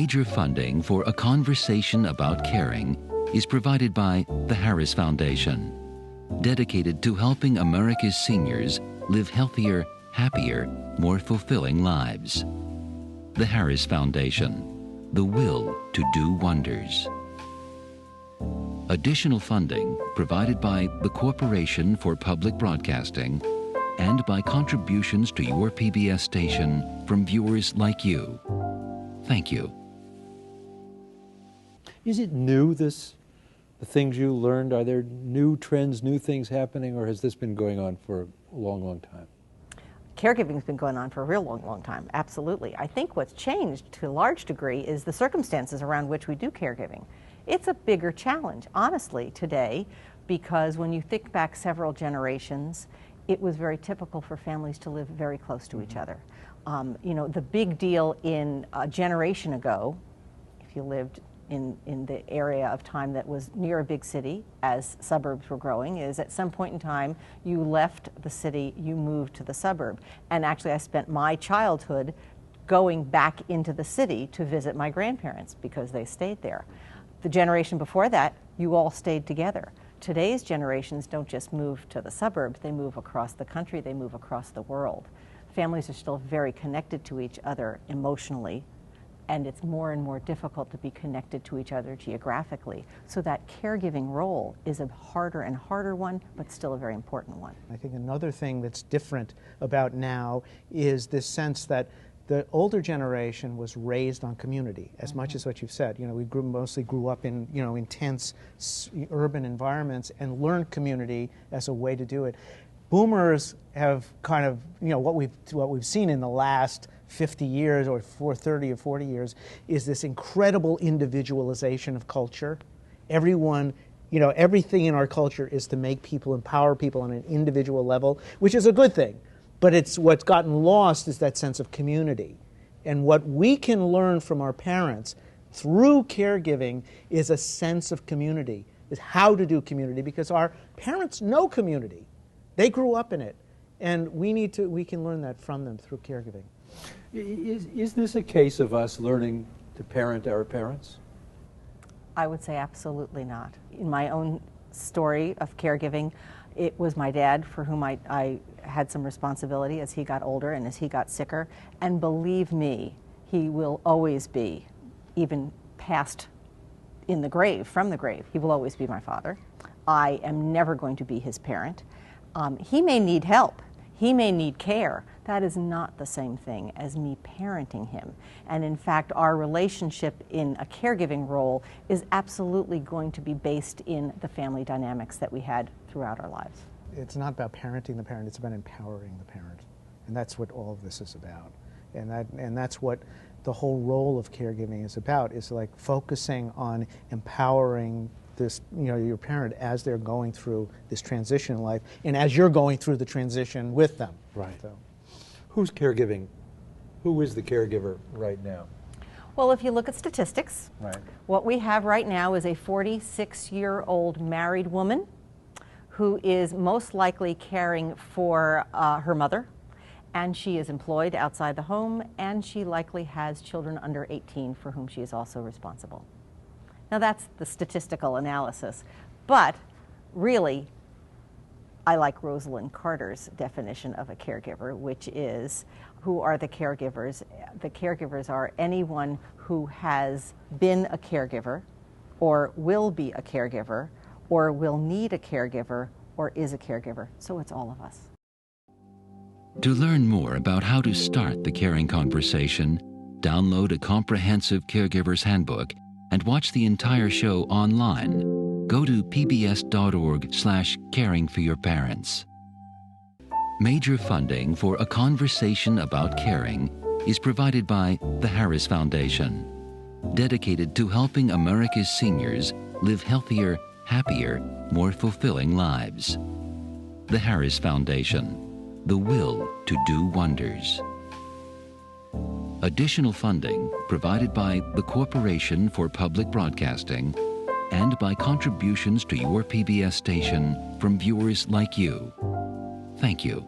Major funding for A Conversation About Caring is provided by the Harris Foundation, dedicated to helping America's seniors live healthier, happier, more fulfilling lives. The Harris Foundation, the will to do wonders. Additional funding provided by the Corporation for Public Broadcasting and by contributions to your PBS station from viewers like you. Thank you. Is it new, the things you learned? Are there new trends, new things happening, or has this been going on for a long, long time? Caregiving has been going on for a real long time, absolutely. I think what's changed to a large degree is the circumstances around which we do caregiving. It's a bigger challenge, honestly, today, because when you think back several generations, it was very typical for families to live very close to each other. You know, the big deal in a generation ago, if you lived in the area of time that was near a big city as suburbs were growing, is at some point in time you left the city, you moved to the suburb. And actually I spent my childhood going back into the city to visit my grandparents because they stayed there. The generation before that, you all stayed together. Today's generations don't just move to the suburbs, they move across the country, they move across the world. Families are still very connected to each other emotionally, and it's more and more difficult to be connected to each other geographically. So that caregiving role is a harder and harder one, but still a very important one. I think another thing that's different about now is this sense that the older generation was raised on community, as much as what you've said. You know, we mostly grew up in, you know, intense urban environments and learned community as a way to do it. Boomers have kind of, you know, what we've seen in the last 50 years or 30 or 40 years is this incredible individualization of culture. Everyone, you know, everything in our culture is to make people, empower people on an individual level, which is a good thing. But it's what's gotten lost is that sense of community. And what we can learn from our parents through caregiving is a sense of community, is how to do community, because our parents know community. They grew up in it. And we can learn that from them through caregiving. Is this a case of us learning to parent our parents? I would say absolutely not. In my own story of caregiving, it was my dad for whom I had some responsibility as he got older and as he got sicker. And believe me, he will always be, even past in the grave, from the grave, he will always be my father. I am never going to be his parent. He may need help. He may need care. That is not the same thing as me parenting him. And in fact, our relationship in a caregiving role is absolutely going to be based in the family dynamics that we had throughout our lives. It's not about parenting the parent, it's about empowering the parent. And that's what all of this is about. And that's what the whole role of caregiving is about, is like focusing on empowering this, you know, your parent as they're going through this transition in life, and as you're going through the transition with them. Right. So. Who's caregiving? Who is the caregiver right now? Well, if you look at statistics, Right. What we have right now is a 46-year-old married woman who is most likely caring for her mother, and she is employed outside the home, and she likely has children under 18 for whom she is also responsible. Now that's the statistical analysis, but really I like Rosalind Carter's definition of a caregiver, which is, who are the caregivers? The caregivers are anyone who has been a caregiver, or will be a caregiver, or will need a caregiver, or is a caregiver. So it's all of us. To learn more about how to start the caring conversation, download a comprehensive caregiver's handbook and watch the entire show online. Go to pbs.org/caringforyourparents. Major funding for A Conversation About Caring is provided by the Harris Foundation, dedicated to helping America's seniors live healthier, happier, more fulfilling lives. The Harris Foundation, the will to do wonders. Additional funding provided by the Corporation for Public Broadcasting and by contributions to your PBS station from viewers like you. Thank you.